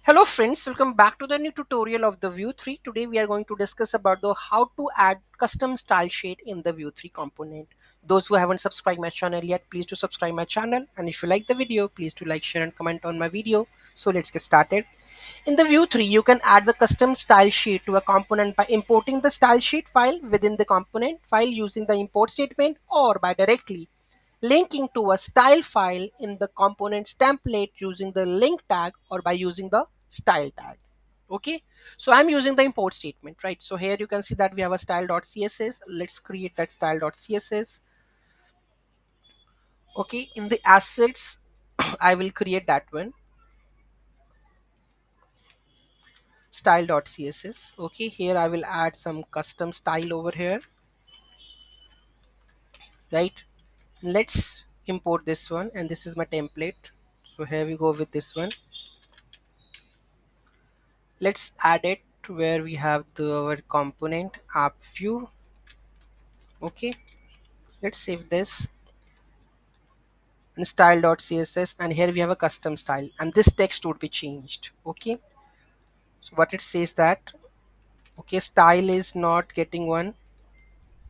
Hello friends, welcome back to the new tutorial of the Vue 3. Today we are going to discuss about the how to add custom style sheet in the Vue 3 component. Those who haven't subscribed my channel yet, please do subscribe my channel, and if you like the video, please do like, share and comment on my video. So let's get started. In the Vue 3, you can add the custom style sheet to a component by importing the style sheet file within the component file using the import statement or by directly linking to a style file in the component's template using the link tag or by using the style tag. Okay, so I'm using the import statement, right? So here you can see that we have a style.css. Let's create that style.css. Okay, in the assets, I will create that one, style.css. Okay, here I will add some custom style over here, right? Let's import this one, and this is my template. So here we go with this one. Let's add it where we have our component app view. Okay, let's save this in style.css, and here we have a custom style, and this text would be changed. Okay, so what it says that, okay, style is not getting one,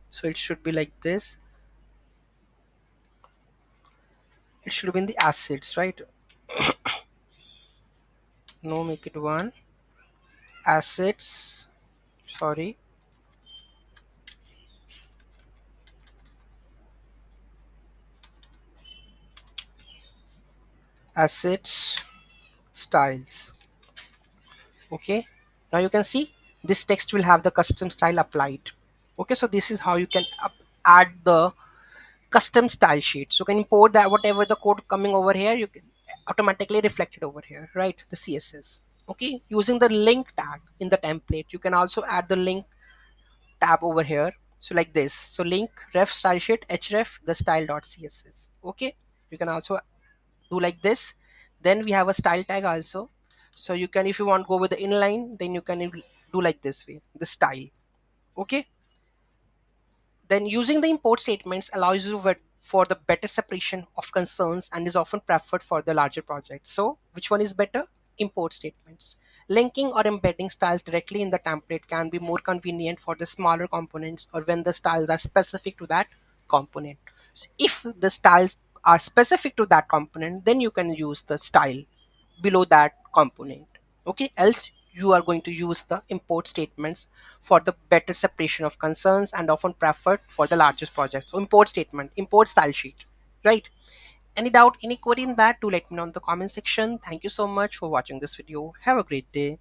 so it should be like this. It should be in the assets, right? No, make it one, assets, sorry, assets, styles. Okay, now you can see this text will have the custom style applied. Okay, so this is how you can add the custom style sheet. So you can import that whatever the code coming over here, you can automatically reflect it over here, right? The css. Okay, using the link tag in the template, you can also add the link tab over here. So like this, so link ref style sheet href the style.css. Okay, you can also do like this. Then we have a style tag also, so you can, if you want to go with the inline, then you can do like this way, the style. Okay, then using the import statements allows you for the better separation of concerns and is often preferred for the larger projects. So which one is better? Import statements. Linking or embedding styles directly in the template can be more convenient for the smaller components or when the styles are specific to that component. So if the styles are specific to that component, then you can use the style below that component. Okay, else you are going to use the import statements for the better separation of concerns and often preferred for the largest projects. So import statement, import style sheet, right? Any doubt, any query in that, do let me know in the comment section. Thank you so much for watching this video. Have a great day.